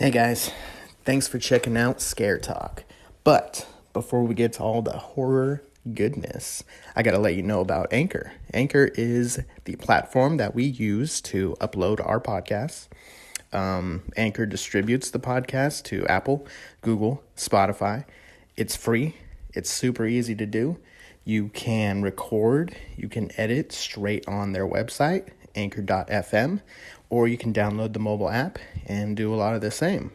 Hey guys, thanks for checking out Scare Talk. But before we get to all the horror goodness, I gotta let you know about Anchor. Anchor is the platform that we use to upload our podcasts. Anchor distributes the podcast to Apple, Google, Spotify. It's free. It's super easy to do. You can record, you can edit straight on their website, anchor.fm, or you can download the mobile app and do a lot of the same.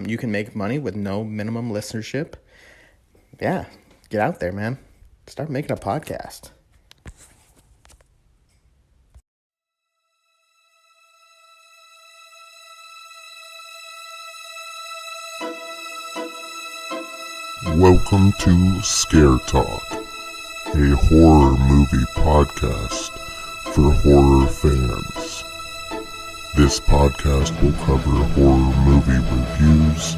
You can make money with no minimum listenership. Yeah, get out there, man. Start making a podcast. Welcome to Scare Talk, a horror movie podcast for horror fans. This podcast will cover horror movie reviews,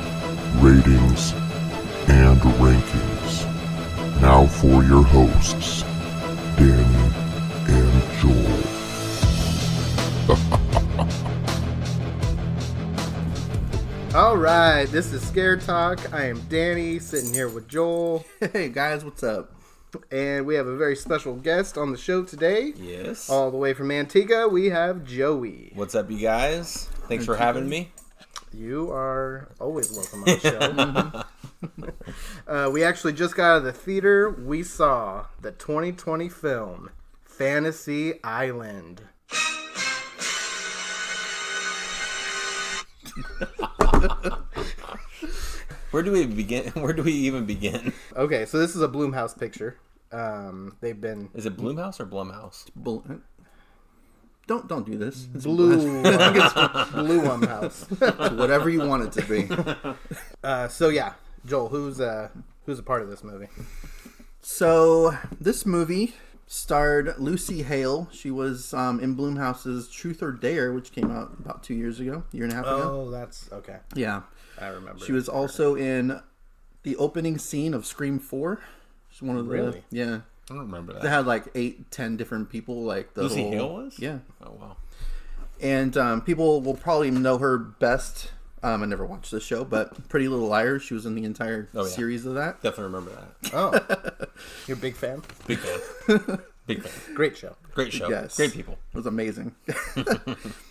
ratings, and rankings. Now for your hosts, Danny and Joel. All right, this is Scare Talk. I am Danny, sitting here with Joel. Hey guys, what's up? And we have a very special guest on the show today. Yes. All the way from Antigua, we have Joey. What's up, you guys? Thanks for having me. You are always welcome on the show. We actually just got out of the theater. We saw the 2020 film, Fantasy Island. Where do we begin? Where do we even begin? Okay, so this is a Blumhouse picture. They've been Is it Blumhouse or Blumhouse? Don't do this. It's Blue. I think it's Blumhouse. whatever you want it to be. So yeah, Joel, who's a part of this movie? So this movie starred Lucy Hale. She was in Blumhouse's Truth or Dare, which came out about 2 years ago, year and a half ago. Oh, that's okay. Yeah, I remember. she was also in the opening scene of Scream 4. She's one of the Really? yeah. I don't remember They that. had like 8-10 different people. Like the Lucy whole, Hale was? Yeah, Oh wow. and people will probably know her best. I never watched the show, but Pretty Little Liars. She was in the entire Oh, yeah. series of that. Definitely remember that. Oh, you're a big fan. Big fan. Big fan. Great show. Great show. Yes. Great people. It was amazing.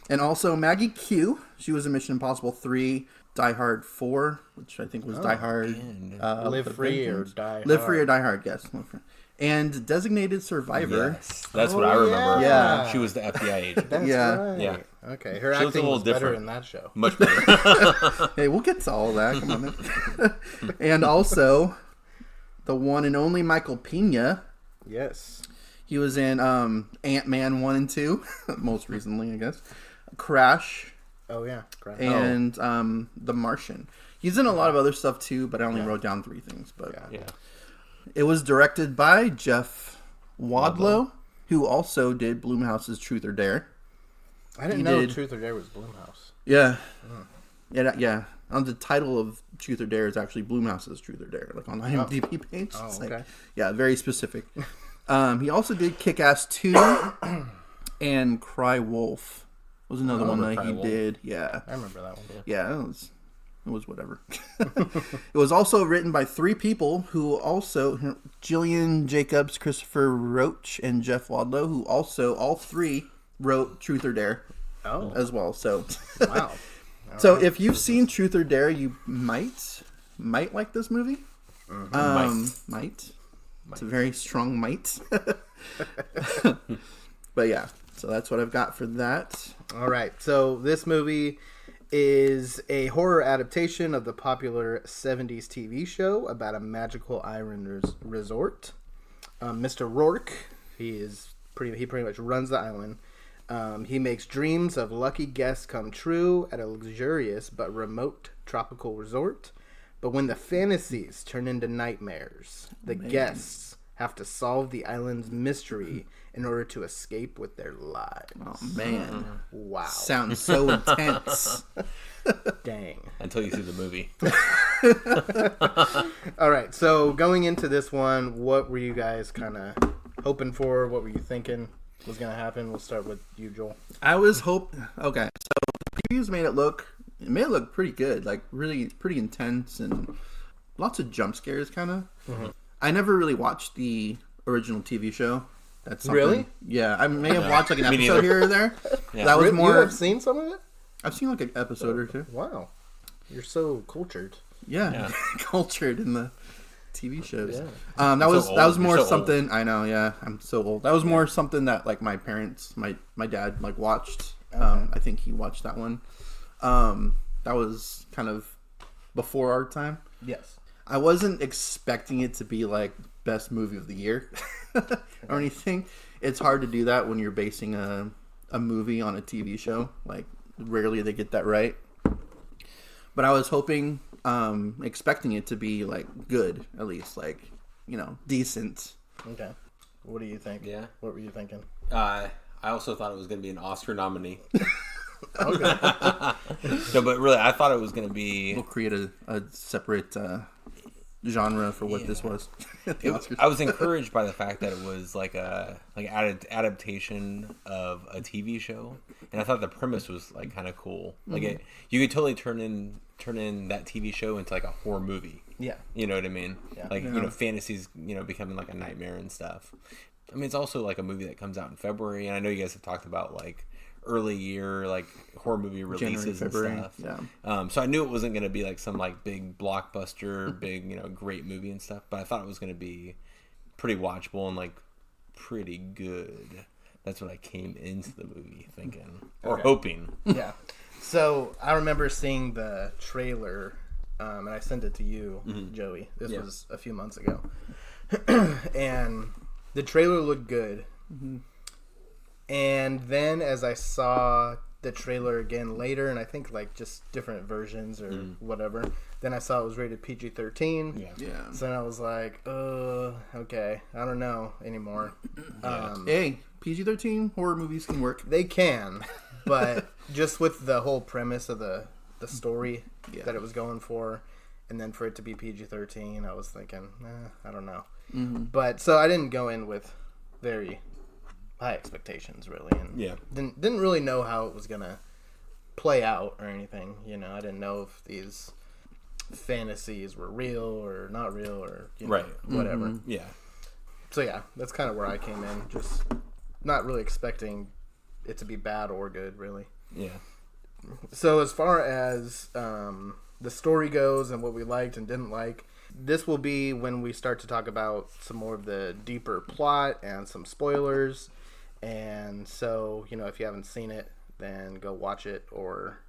And also Maggie Q. She was in Mission Impossible 3, Die Hard 4, which I think was Die Hard. Live The Free or Vengeance. Die Live Free or Hard. Die Hard, yes. Live Free. And Designated Survivor. Yes. That's what Oh, I remember. yeah. She was the FBI agent. That's Yeah. right. Yeah. Okay, her She was a acting little was better different. in that show. Much better. Hey, we'll get to all that. Come on, man. And also, the one and only Michael Pena. Yes. He was in Ant-Man 1 and 2, most recently, I guess. Crash. Oh yeah. Great. And The Martian. He's in a lot of other stuff too, but I only wrote down 3 things. But Yeah. it was directed by Jeff Wadlow, who also did Blumhouse's Truth or Dare. I didn't he know did. Truth or Dare was Blumhouse. Yeah, yeah. On the title of Truth or Dare is actually Blumhouse's Truth or Dare, like on the IMDb page. Oh, It's okay. like, yeah, very specific. He also did Kick-Ass 2 and Cry Wolf. Was another one that Cry he Wolf. did. Yeah. I remember that one. Too. Yeah, it was whatever. It was also written by 3 people who also, Jillian Jacobs, Christopher Roach, and Jeff Wadlow, who also, all 3 wrote Truth or Dare Oh, as well. So, wow. so if you've seen Truth or Dare, you might like this movie. Might. It's a very strong might. But yeah, so that's what I've got for that. All right. So this movie is a horror adaptation of the popular 70s TV show about a magical island resort. Mr. Rourke, he pretty much runs the island. He makes dreams of lucky guests come true at a luxurious but remote tropical resort. But when the fantasies turn into nightmares, the guests have to solve the island's mystery in order to escape with their lives. Oh man, Wow. sounds so intense. Dang. Until you see the movie. All right, so going into this one, what were you guys kind of hoping for? What were you thinking was going to happen? We'll start with you, Joel. I was okay. So the previews made it look It made it look pretty good, like really pretty intense and lots of jump scares, kind of. Mm-hmm. I never really watched the original TV show. That's something, Really? Yeah, I may have watched like an Me episode neither. here or there. Yeah. That was You more. have seen some of it? I've seen like an episode or two. Wow. You're so cultured. Yeah, cultured in the TV shows. Yeah. That was old. that was You're more so old. something. I know. Yeah, I'm so old. That was more something that like my parents, my dad like watched. I think he watched that one. That was kind of before our time. Yes. I wasn't expecting it to be like best movie of the year or anything. It's hard to do that when you're basing a movie on a TV show. Like rarely they get that right. But I was hoping, expecting it to be like good, at least like, decent. Okay. What do you think? Yeah. What were you thinking? I also thought it was going to be an Oscar nominee. Okay. No, but really, I thought it was going to be. We'll create a separate genre for what this was. The Oscars. I was encouraged by the fact that it was like a adaptation of a TV show, and I thought the premise was like kind of cool. Like you could totally turn in that TV show into like a horror movie. Yeah. You know what I mean? Yeah. Like fantasies, becoming like a nightmare and stuff. I mean, it's also like a movie that comes out in February, and I know you guys have talked about like early year like horror movie releases February, and stuff. So I knew it wasn't going to be like some like big blockbuster, big great movie and stuff. But I thought it was going to be pretty watchable and like pretty good. That's what I came into the movie thinking or hoping. Yeah. So I remember seeing the trailer, and I sent it to you, Joey. This was a few months ago. And the trailer looked good. And then as I saw the trailer again later, and I think like just different versions or whatever, then I saw it was rated PG-13. Yeah. So then I was like, okay, I don't know anymore. Hey, PG-13 horror movies can work. They can, but just with the whole premise of the story that it was going for, and then for it to be PG-13, I was thinking, I don't know. But so I didn't go in with very high expectations, really, and didn't really know how it was gonna play out or anything. I didn't know if these fantasies were real or not real or whatever. Yeah. So yeah, that's kind of where I came in, just not really expecting it to be bad or good, really. Yeah. So as far as the story goes and what we liked and didn't like, this will be when we start to talk about some more of the deeper plot and some spoilers. And so, if you haven't seen it, then go watch it, or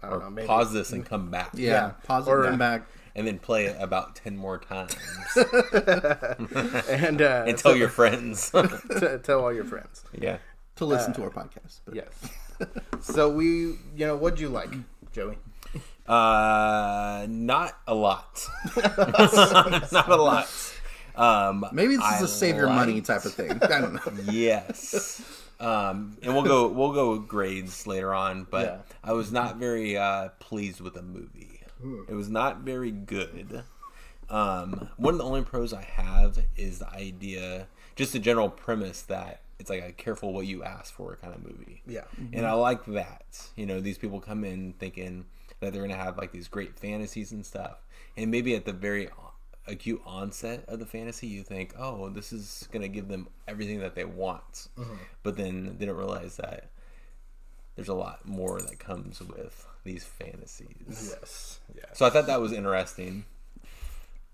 I don't know, maybe Pause this and come back. Yeah. Pause it Or- and come back. And then play it about 10 more times. and And tell your friends. tell all your friends. Yeah. To listen to our podcast. But Yes. So we, what'd you like, Joey? Not a lot. Not a lot. maybe this is I a save your money liked- type of thing. I don't know. Yes. And we'll go with grades later on, but Yeah. I was not very pleased with the movie. It was not very good. One of the only pros I have is the idea, just the general premise that it's like a careful what you ask for kind of movie. Yeah. And I like that. These people come in thinking that they're going to have like these great fantasies and stuff. And maybe at the very acute onset of the fantasy, you think, oh, this is going to give them everything that they want. But then they don't realize that there's a lot more that comes with these fantasies. Yes. Yeah. So I thought that was interesting.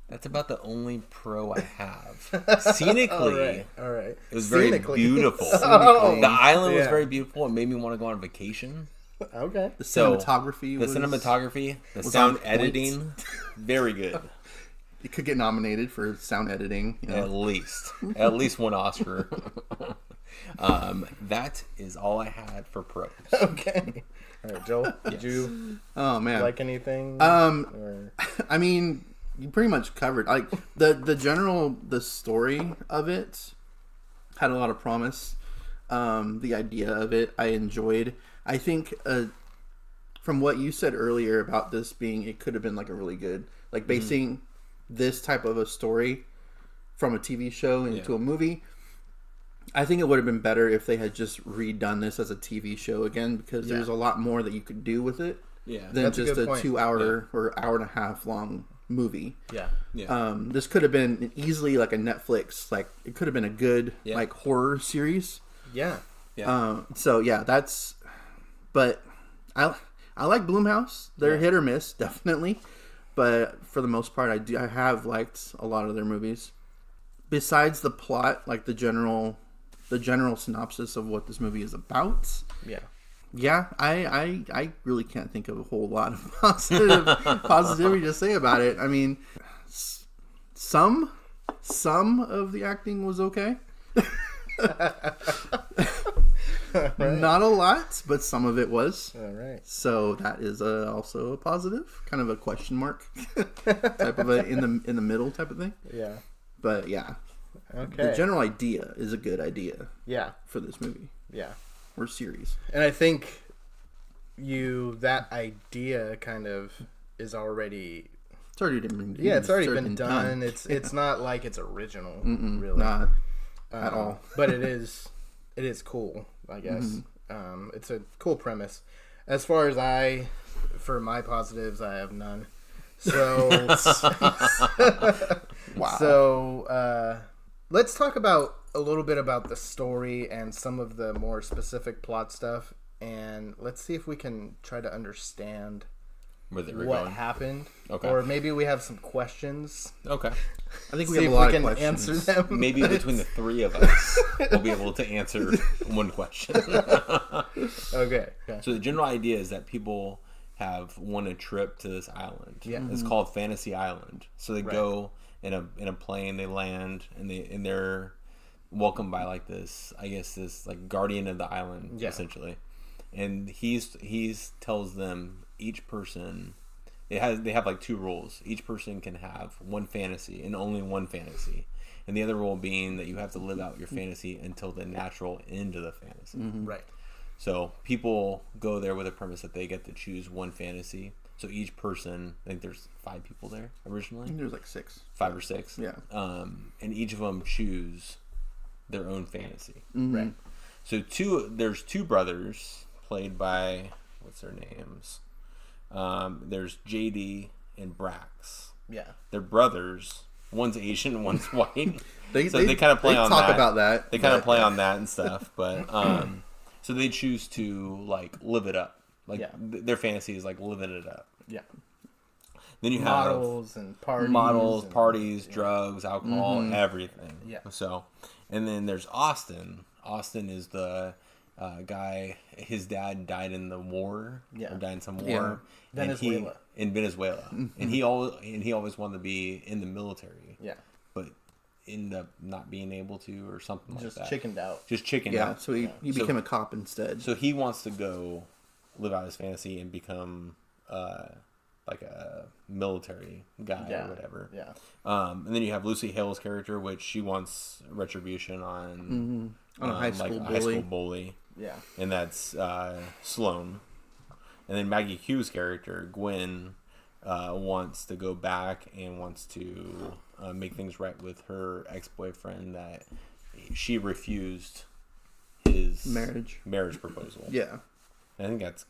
That's about the only pro I have. Scenically, All right. it was very Scenically. beautiful. Oh, The island was yeah. very beautiful. It made me want to go on vacation. Okay. The So, cinematography The was, cinematography, the was sound on point. editing, very good. It could get nominated for sound editing. At least one Oscar. That is all I had for pros. Okay. All right, Joel. Did you Oh man. like anything? Um, I mean, you pretty much covered like the story of it had a lot of promise. The idea of it I enjoyed. I think from what you said earlier about this being, it could have been like a really good, like basing this type of a story from a TV show into a movie. I think it would have been better if they had just redone this as a TV show again, because there's a lot more that you could do with it. Yeah. than That's a just good a point. 2-hour or hour and a half long movie. Yeah. Yeah. This could have been easily like a Netflix, like it could have been a good Yeah. like horror series. Yeah. So yeah, but I like Blumhouse. They're hit or miss, definitely. But for the most part, I have liked a lot of their movies. Besides the plot, like the general synopsis of what this movie is about. Yeah. Yeah, I really can't think of a whole lot of positivity to say about it. I mean, some of the acting was okay. Not a lot, but some of it was. All right. So that is also a positive, kind of a question mark type of a in the middle type of thing. Yeah. But yeah, Okay. the general idea is a good idea Yeah. for this movie Yeah. or series. And I think that idea kind of is already It's already been it's already already been done. It's not like it's original, really, not at all. but it is cool, I guess. It's a cool premise. As far as for my positives, I have none. So Wow. So let's talk about a little bit about the story and some of the more specific plot stuff, and let's see if we can try to understand Where they were what going. happened. Okay. Or maybe we have some questions. Okay. I think we See have if a lot we of can questions. answer them. Maybe between the three of us, we'll be able to answer one question. Okay. So the general idea is that people have won a trip to this island. Yeah. It's called Fantasy Island. So they go in a plane, they land, and they're welcomed by like this, I guess this like guardian of the island, essentially. And he's tells them each person they have like two rules. Each person can have one fantasy and only one fantasy. And the other rule being that you have to live out your fantasy until the natural end of the fantasy. Right. So people go there with a premise that they get to choose one fantasy. So each person, I think there's 5 people there originally, There's like 6. 5 or 6. Yeah. And each of them choose their own fantasy. Right. So there's 2 brothers played by what's their names? There's JD and Brax. Yeah. They're brothers. One's Asian, one's white. They kind of play on talk that. about that. They kind of play on that and stuff, but so they choose to like live it up. Like their fantasy is like living it up. Yeah. Then you have Models and parties. drugs, alcohol, everything. Yeah. So, and then there's Austin. Austin is the guy. His dad died in the war. Yeah. Or died in some war. Yeah. Venezuela. In Venezuela, and he always wanted to be in the military. Yeah. But ended up not being able to, or something Just like that. chickened out. Just chickened Yeah, out. so he became a cop instead. So he wants to go live out his fantasy and become like a military guy Yeah. or whatever. Yeah. And then you have Lucy Hale's character, which she wants retribution on On a high school a bully. high school bully, Yeah. and that's Sloane. And then Maggie Q's character, Gwen, wants to go back and wants to make things right with her ex-boyfriend that she refused his marriage proposal. Yeah, I think that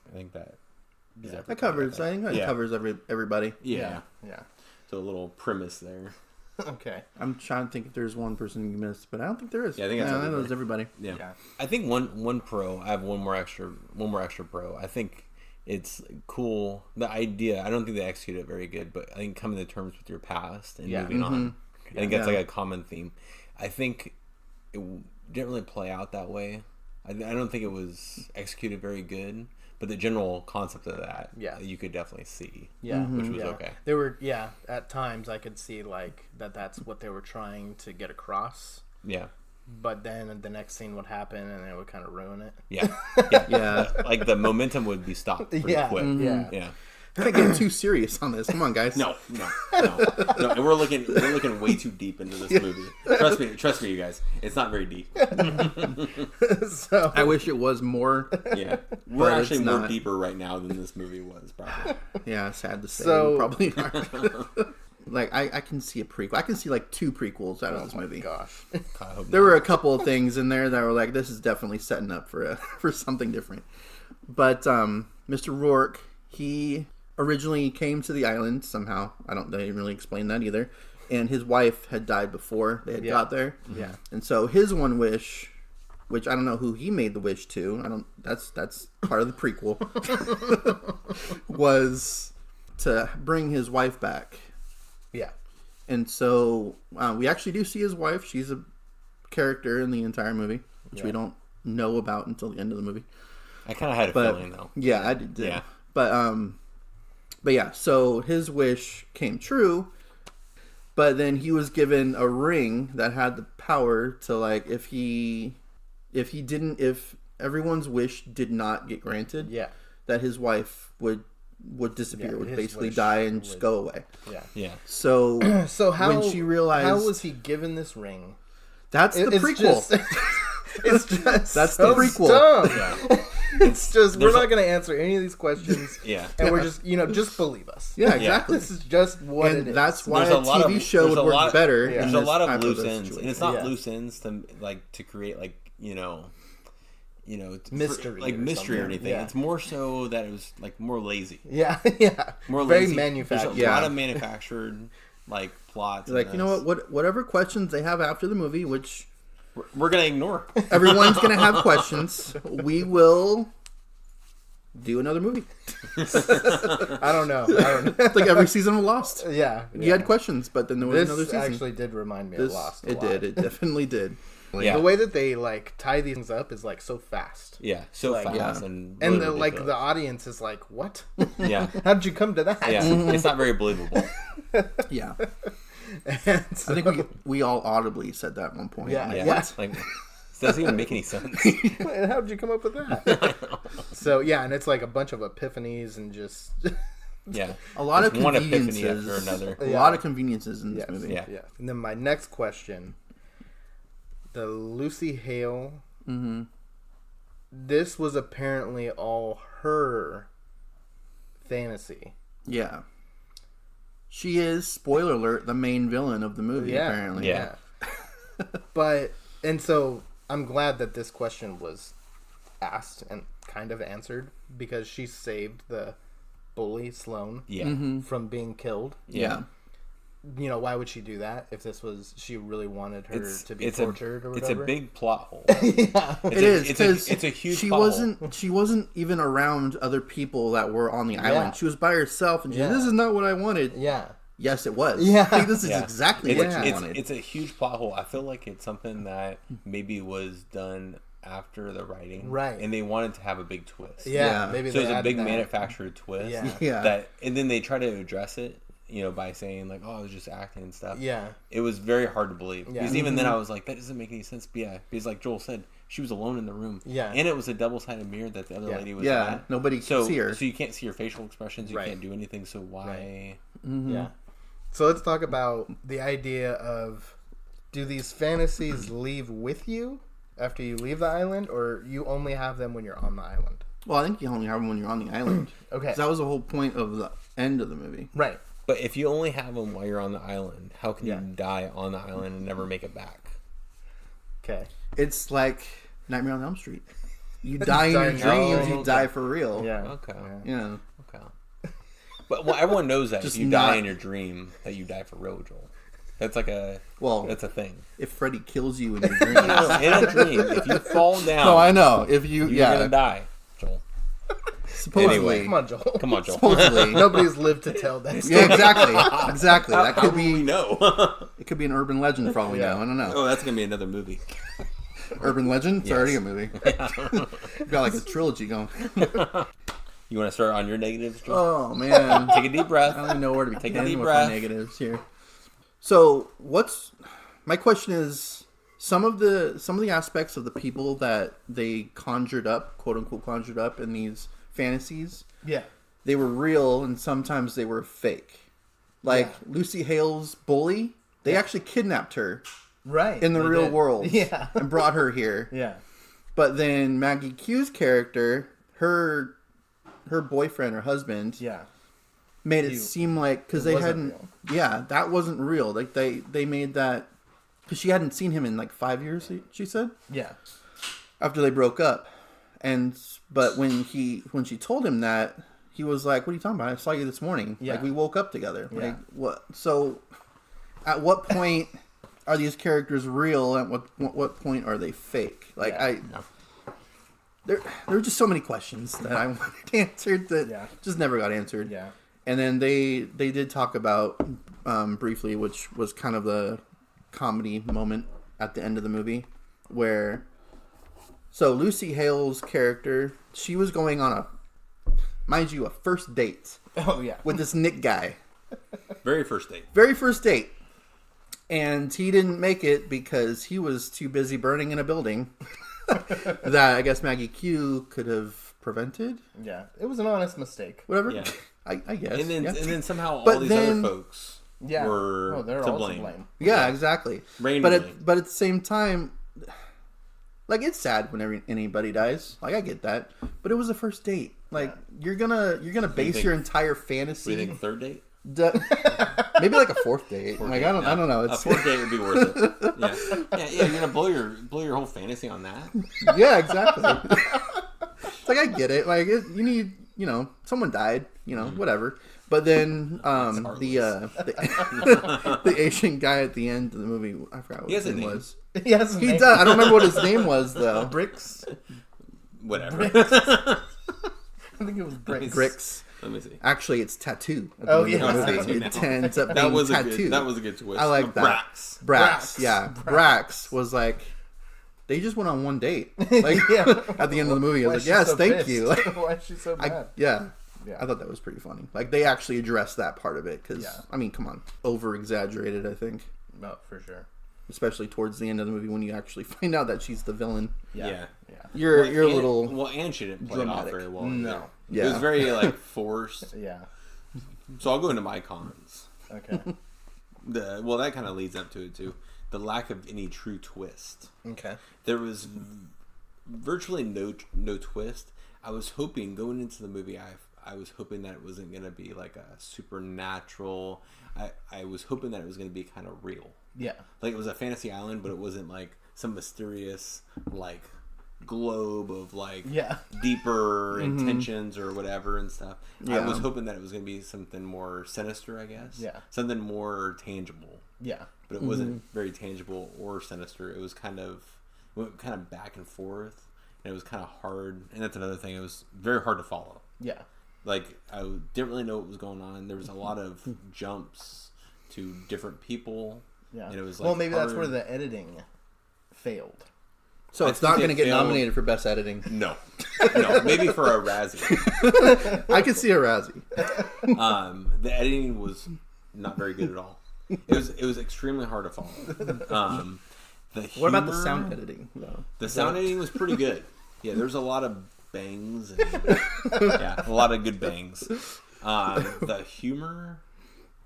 is that covers. I think that covers everybody. Yeah. Yeah. So a little premise there. Okay. I'm trying to think if there's one person you missed, but I don't think there is. Yeah, I think that's everybody. was everybody. Yeah. Yeah. I think one pro. I have one more extra pro. I think it's cool. The idea. I don't think they execute it very good, but I think coming to terms with your past and moving on. I think that's like a common theme. I think it didn't really play out that way. I don't think it was executed very good. But the general concept of that, you could definitely see. Yeah. Which was okay. They were, at times I could see like that's what they were trying to get across. Yeah. But then the next scene would happen and it would kind of ruin it. Yeah. Yeah. Like the momentum would be stopped pretty quick. Yeah. Can't get too serious on this. Come on, guys. No. And we're looking way too deep into this movie. Trust me, you guys. It's not very deep. So I wish it was more. Yeah, we're But actually it's more not. deeper right now than this movie was, probably. Yeah, sad to say. So- we probably are. Like I can see a prequel. I can see like 2 prequels out of this movie. gosh. I hope There were a couple of things in there that were like, this is definitely setting up for for something different. But Mr. Rourke, he originally came to the island somehow. They didn't really explain that either. And his wife had died before they had got there. Yeah. And so his one wish, which I don't know who he made the wish to. That's part of the prequel. was to bring his wife back. Yeah. And so we actually do see his wife. She's a character in the entire movie, which we don't know about until the end of the movie. I kind of had a feeling though. Yeah, I did. Yeah. But yeah, so his wish came true. But then he was given a ring that had the power to, like, if everyone's wish did not get granted, Yeah. that his wife would disappear, Yeah, would his basically wish die and just go away. Yeah. Yeah. So So how when she realized how was he given this ring? that's the It's prequel. just- it's just That's the so prequel. dumb. It's just we're There's not going to answer any of these questions. Yeah. And we're just just believe us. Yeah, exactly. This is just what it And is. that's why There's a a lot TV of- show there's would a work lot- better. Yeah. in There's a this lot of type loose a ends, and situation. it's not Yeah. loose ends to create Mystery like or mystery or something. anything. Yeah. It's more so that it was like more lazy, Yeah, yeah. more Very lazy. manufactured. There's a Yeah. lot of manufactured like plots. in Like, you know this. what? Whatever questions they have after the movie, which We're gonna ignore. everyone's gonna have questions, we will do another movie. I don't know. It's like every season of Lost. Yeah. You had questions, but then there was another This season. actually did remind me This- of Lost. It did. It definitely did. Yeah. The way that they like tie these things up is like so fast. Yeah, so Like, fast yeah. and And really the ridiculous. audience is like, "What? yeah, How did you come to that?" yeah, it's not very believable. Yeah. And so- I think we all audibly said that at one point. Yeah. Like, Yeah, what? like this doesn't even make any sense. How did you come up with that? So yeah, and it's like a bunch of epiphanies and just Yeah, A lot of Just one epiphany conveniences. after another. A Yeah. lot of conveniences in this yes, movie. Yeah. yeah. And then my next question, the Lucy Hale. Mm-hmm. This was apparently all her fantasy. Yeah. She is, spoiler alert, the main villain of the movie, Yeah, apparently. Yeah. But and so I'm glad that this question was asked and kind of answered because she saved the bully Sloane Yeah, from being killed. Yeah. You know, why would she do that if this was she really wanted her to be it's tortured or it's whatever? a big plot hole. yeah. It is it's because it's a huge. she plot hole. wasn't even around other people that were on the island. She was by herself, and she Yeah. this is not what I wanted. Yeah. Yes, it was. Yeah. This is Yeah. exactly It's, what she it's, wanted. it's a huge plot hole. I feel like it's something that maybe was done after the writing, Right. And they wanted to have a big twist. Yeah. Yeah. Maybe So they it's a added big that. manufactured twist. Yeah. Yeah. That and then they try to address it, by saying like, "Oh, I was just acting and stuff." Yeah. It was very hard to believe Yeah. because even then I was like, "That doesn't make any sense." But yeah, because like Joel said, she was alone in the room. Yeah. and it was a double-sided mirror that the other Yeah. lady was Yeah, at. nobody can So see her. So you can't see her facial expressions. You Right. can't do anything. So why? Yeah. So let's talk about the idea of do these fantasies leave with you after you leave the island or you only have them when you're on the island? Well, I think you only have them when you're on the island. Okay. 'Cause that was the whole point of the end of the movie. Right. But if you only have them while you're on the island, how can Yeah. you die on the island and never make it back? Okay. It's like Nightmare on Elm Street. You die in Die your in dreams, your- you die for real. Yeah. Okay. Yeah. Okay. But everyone knows that Just if you die not- in your dream, that you die for real, Joel. That's like Well, that's a thing. if Freddy kills you in your dreams. In a dream, if you fall down, No, I know. If you, you're yeah, gonna die, Joel. supposedly. Anyway. Come on, Joel. Come on, Joel. Supposedly. Nobody's lived to tell that story. Yeah, exactly. Exactly. That How could do we be. know? It could be an urban legend for all we know. I don't know. Oh, that's gonna be another movie. Urban legend. It's Yes. already a movie. You've got like a trilogy going. You want to start on your negatives, Joel? Oh man. Take a deep breath. I don't even know where to Take a begin deep with breath. my negatives here. So, my question is some of the aspects of the people that they conjured up, quote unquote conjured up in these fantasies, Yeah. they were real and sometimes they were fake. Like Yeah. Lucy Hale's bully, they actually kidnapped her Right. in the They real did. world Yeah. and brought her here. Yeah. But then Maggie Q's character, her boyfriend or husband, Yeah. made it He- seem like because it they wasn't hadn't, yeah, that wasn't real. Like they made that because she hadn't seen him in like 5 years. She said Yeah. after they broke up, but when she told him that, he was like, "What are you talking about? I saw you this morning. Yeah. Like we woke up together. Yeah. Like what? So, at what point are these characters real? And what point are they fake? Like Yeah. there were just so many questions that I wanted answered that just never got answered. Yeah. And then they did talk about briefly, which was kind of the comedy moment at the end of the movie, where so Lucy Hale's character, she was going on mind you, a first date Oh yeah. with this Nick guy. Very first date. Very first date. And he didn't make it because he was too busy burning in a building that I guess Maggie Q could have prevented. Yeah. It was an honest mistake. Whatever. Yeah. I guess. And then yeah. and then somehow But all these then- other folks Yeah. were Oh, they're to all blame. to blame. Yeah, exactly. Randomly. But at the same time, like it's sad whenever anybody dies. Like I get that, but it was a first date. Like you're gonna base think- your entire What do you fantasy. think? Third date? Maybe like a fourth date. Like I don't know. A It's fourth date would be worth it. Yeah. You're gonna blow your whole fantasy on that. yeah, exactly. It's like I get it. Like you need, someone died. Whatever. But then the Asian guy at the end of the movie, I forgot what He has his a name name. was. Yes. He does. I don't remember what his name was though. Bricks. Whatever. I think it was bricks. Bricks. Let me see. Actually, it's tattoo. At the Oh, end of the yeah. movie. Tattoo It ends up That being was tattoo. a good twist. I like that. Brax. Brax. Yeah, Brax was like, they just went on one date. Like Yeah. at the end of the movie, I Why was is like, she yes, so thank pissed? you. Like, Why is she so bad? yeah. Yeah. I thought that was pretty funny. Like they actually addressed that part of it because Yeah. I mean, come on, over exaggerated. I think, No, for sure. especially towards the end of the movie when you actually find out that she's the villain. Yeah. You're a And- little Well, and she didn't play it off dramatic. very well. No. either. Yeah. It was very like forced. Yeah. So I'll go into my cons. Okay. That kind of leads up to it too. The lack of any true twist. Okay. There was virtually no twist. I was hoping going into the movie, I was hoping that it wasn't going to be like a supernatural. I was hoping that it was going to be kind of real. Yeah. Like it was a fantasy island, but it wasn't like some mysterious like globe of like Yeah. deeper intentions or whatever and stuff. I Yeah. was hoping that it was going to be something more sinister, I guess. Yeah. Something more tangible. Yeah. But it wasn't very tangible or sinister. It was kind of went kind of back and forth, and it was kind of hard. And that's another thing. It was very hard to follow. Yeah. Like I didn't really know what was going on. There was a lot of jumps to different people. Yeah. And it was well, like maybe that's hard. where the editing failed. so I it's think not they going to get failed. nominated for best editing. No, maybe for a Razzie. I could see a Razzie. The editing was not very good at all. It was extremely hard to follow. The What about the humor- sound editing though? The sound editing was pretty good. Yeah, there's a lot of bangs. And, yeah, a lot of good bangs. The humor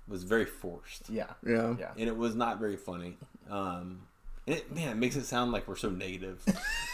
was very forced, Yeah. Yeah. Yeah. and it was not very funny. And it makes it sound like we're so negative.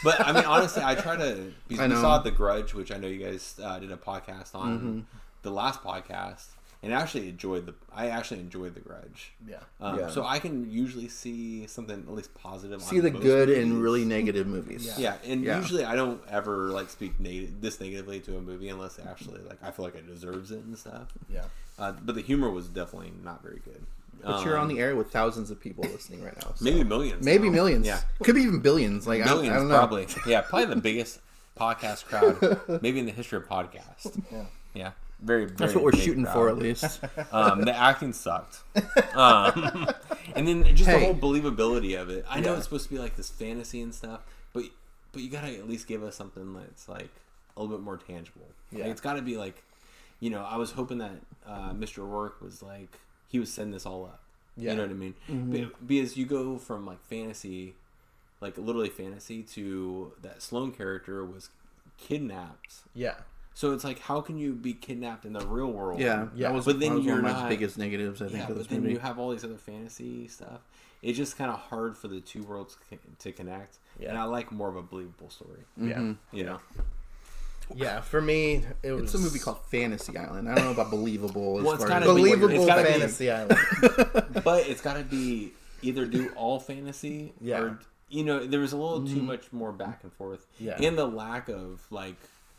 But I mean, honestly, I try to. Because I we know. saw The Grudge, which I know you guys did a podcast on the last podcast, and I actually enjoyed The Grudge. Yeah. Yeah. So I can usually see something at least positive. See on the most good movies. in really negative movies. Yeah, and Yeah. usually I don't ever like speak this negatively to a movie unless actually like I feel like it deserves it and stuff. Yeah. But the humor was definitely not very good. But you're on the air with thousands of people listening right now. So. Maybe millions. Maybe now. millions. Yeah, Could be even billions. Like millions I don't know. probably. Yeah, probably the biggest podcast crowd maybe in the history of podcast. Yeah. Yeah, very. very That's what we're big shooting crowd. for, at least. The acting sucked. And then just the Hey. whole believability of it. I know Yeah. it's supposed to be like this fantasy and stuff, but you gotta at least give us something that's like a little bit more tangible. Yeah. Like, it's gotta be like, I was hoping that Mr. O'Rourke was like, he was setting this all up. Yeah. You know what I mean? Because you go from like fantasy, like literally fantasy, to that Sloane character was kidnapped. Yeah. So it's like, how can you be kidnapped in the real world? Yeah. Yeah. That was, But then that was you're one of my not- biggest negatives, I think, Yeah, of but this then movie. you have all these other fantasy stuff. It's just kind of hard for the two worlds to connect. Yeah. And I like more of a believable story. Yeah. You know? Yeah. For me, it was It's a movie called Fantasy Island. I don't know about believable as Well, it's far gotta as be- Believable It's gotta be- Fantasy Island. But it's got to be either do all fantasy Yeah. or, there was a little too much more back and forth. Yeah. And the lack of, like,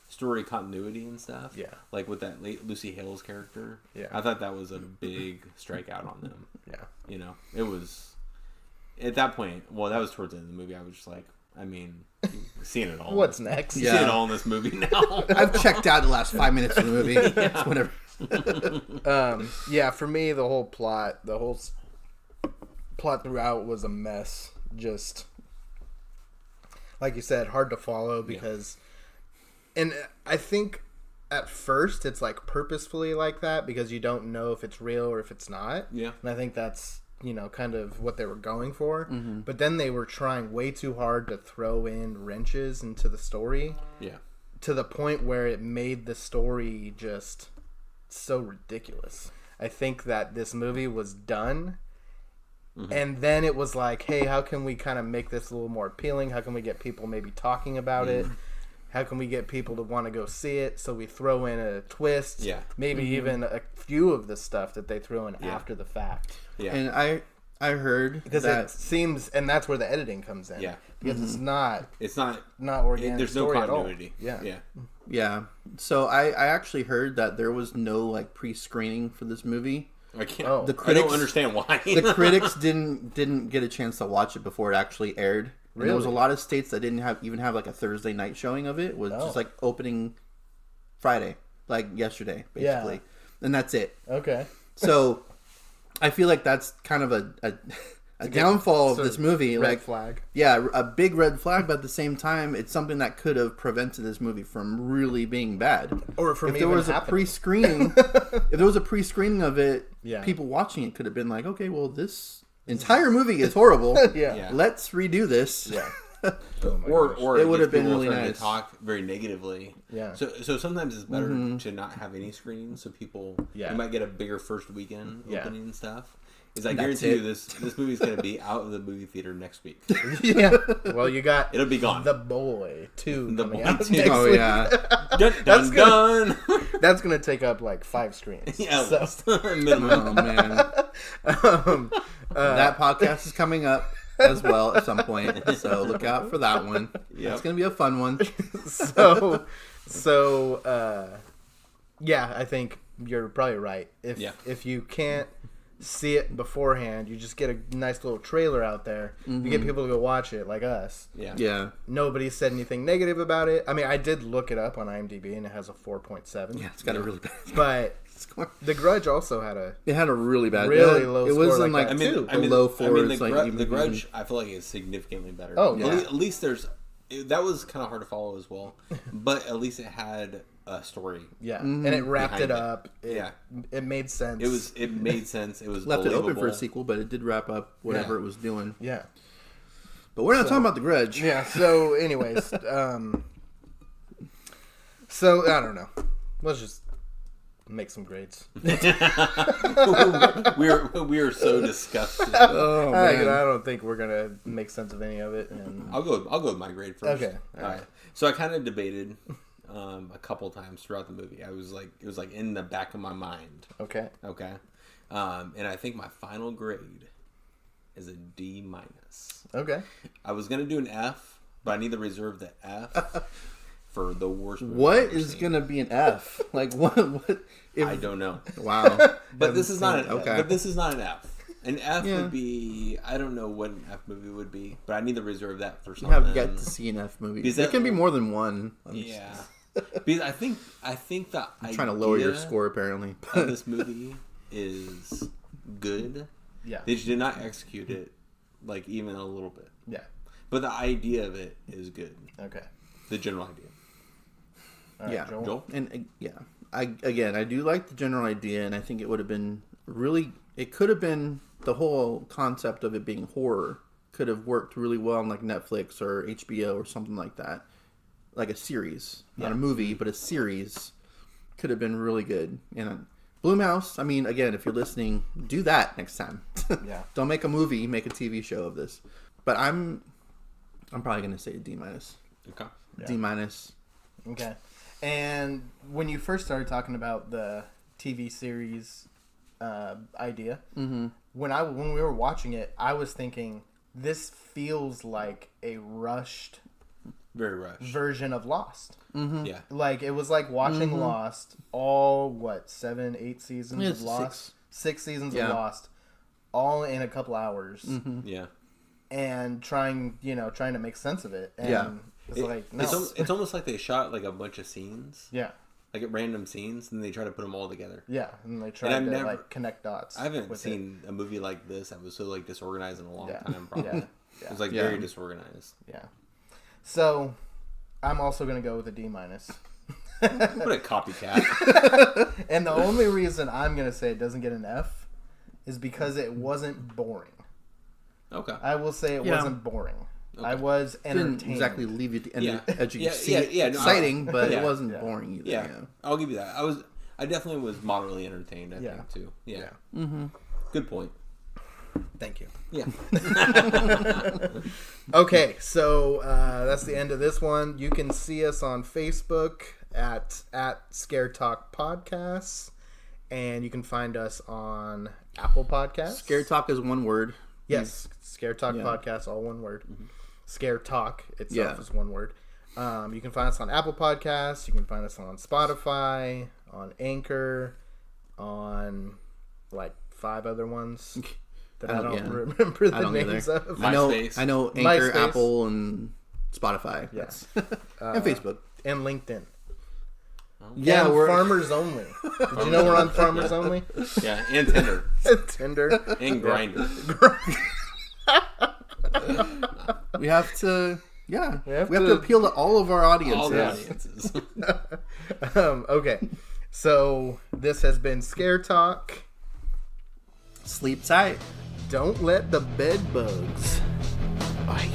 story continuity and stuff. Yeah. Like with that late Lucy Hale's character. Yeah. I thought that was a big strikeout on them. Yeah. You know, it was at that point. Well, that was towards the end of the movie. I was just like, I mean, seeing it all. What's next? Seeing it all in this movie now. I've checked out the last 5 minutes of the movie. It's whatever. Yeah, for me, the whole plot throughout was a mess. Just like you said, hard to follow because, and I think at first it's like purposefully like that because you don't know if it's real or if it's not. Yeah. And I think that's, kind of what they were going for. But then they were trying way too hard to throw in wrenches into the story Yeah. to the point where it made the story just so ridiculous. I think that this movie was done. And then it was like, hey, how can we kind of make this a little more appealing? How can we get people maybe talking about it? How can we get people to want to go see it? So we throw in a twist. Yeah. Maybe even a few of the stuff that they throw in after the fact. Yeah. And I heard Because that it seems, and that's where the editing comes in. Yeah. Because it's not It's not. organic There's no story at all. continuity. Yeah. Yeah. yeah. So I actually heard that there was no like pre-screening for this movie. I can't. Oh. The I critics don't understand why. the critics didn't get a chance to watch it before it actually aired. And there was a Really? lot of states that didn't even have like a Thursday night showing of it. It was just like opening Friday, like yesterday, basically. And that's it. Okay. So I feel like that's kind of a downfall of this movie. Red Like, flag. yeah, a big red flag, but at the same time, it's something that could have prevented this movie from really being bad. Or from if there even was a happening. pre-screening, if there was a pre-screening of it, Yeah. people watching it could have been like, okay, well, this entire movie is horrible. Yeah. Yeah. Let's redo this. Yeah. or It would have gets been people really starting nice. to talk very negatively. Yeah. So sometimes it's better to not have any screenings, so people Yeah. you might get a bigger first weekend Yeah. opening and stuff. Is I That's guarantee you it. this movie's going to be out of the movie theater next week. Yeah. Well, you got It'll be gone. The Boy 2 The coming Boy out 2. next Oh week. yeah. Dun, dun, dun. That's going to take up like 5 screens. Yeah, So, minimum. Oh man. That podcast is coming up as well at some point, so look out for that one. Yep. It's gonna be a fun one. yeah, I think you're probably right. If you can't see it beforehand, you just get a nice little trailer out there. You get people to go watch it, like us. Yeah. Yeah. Nobody said anything negative about it. I mean, I did look it up on IMDb, and it has a 4.7. Yeah, it's got a really bad But score. The Grudge also had a It had a really bad, Really low It score was in like like that, two, too. low fours. the, like Gru- even- the Grudge, I feel like is significantly better. Oh, yeah. At least that was kind of hard to follow as well, but at least it had a story. yeah, and it wrapped Behind it it. up. Yeah. It made sense. It made sense. It was left it open for a believable. sequel, but it did wrap up whatever Yeah. it was doing. Yeah. But we're not talking about the Grudge. Yeah. So, anyways, so I don't know. Let's just make some grades. we are so disgusted. Oh I man. don't think we're gonna make sense of any of it. And I'll go with my grade first. Okay, All right. So I kind of debated a couple times throughout the movie. It was like in the back of my mind. okay, Okay. And I think my final grade is a D minus. okay. I was gonna do an F, but I need to reserve the F for the worst movie What I've ever is seen. gonna be an F? Like what? If, I don't know. Wow. But this is not an Okay. But this is not an F. An F Yeah. would be, I don't know what an F movie would be, but I need to reserve that for You something. have yet to see an F movie. Because There that- can be more than one. Yeah. Because I think that I'm trying to lower your score apparently. of this movie is good. Yeah, They just did not execute it like even a little bit. yeah. But the idea of it is good. Okay. The general idea. All right, Yeah. Joel? And I do like the general idea, and I think it would have been really. It could have been the whole concept of it being horror could have worked really well on like Netflix or HBO or something like that, like a series, not a movie, but a series could have been really good. And Blumhouse, I mean, again, if you're listening, do that next time. Yeah. Don't make a movie, make a TV show of this. But I'm probably gonna say a D minus. Okay. D minus. Okay. And when you first started talking about the TV series idea, when we were watching it, I was thinking this feels like a rushed Very rushed. version of Lost. Yeah. Like, it was like watching Lost, all, 7, 8 seasons Yeah, of Lost? 6 seasons Yeah. of Lost, all in a couple hours, Yeah. and trying to make sense of it. And it's like, no. It's almost like they shot like a bunch of scenes, Yeah. like at random scenes, and they try to put them all together. Yeah, and they tried I've to, never- like, connect dots. I haven't with seen a movie like this that was so like disorganized in a long Yeah. time. Probably. Yeah. It was like Yeah. very disorganized. it. Yeah. So, I'm also going to go with a D-. What a copycat. And the only reason I'm going to say it doesn't get an F is because it wasn't boring. Okay. I will say it Yeah. wasn't boring. I was entertained. Didn't exactly leave you at the Yeah. edge of your Yeah, seat. yeah, no, Exciting, but yeah. it wasn't Yeah. boring either. Yeah. I'll give you that. I definitely was moderately entertained. I Yeah. think too. Yeah. Good point. Thank you. Yeah. Okay, so that's the end of this one. You can see us on Facebook at Scare Talk Podcasts, and you can find us on Apple Podcasts. Scare Talk is one word. Yes, Scare Talk Yeah. Podcast, all one word. Scare Talk itself Yeah. is one word. You can find us on Apple Podcasts. You can find us on Spotify, on Anchor, on like 5 other ones that I don't yeah. remember the I don't names either. of. MySpace. I know Anchor, MySpace. Apple, and Spotify. Yes. And Facebook. And LinkedIn. Yeah, and we're Farmers Only. Did you know we're on Farmers Only? Yeah. And Tinder. Tinder. And Grindr. we have to. Yeah, We have to to- appeal to all of our audiences. All the audiences. Okay. So this has been Scare Talk. Sleep tight. Don't let the bed bugs bite.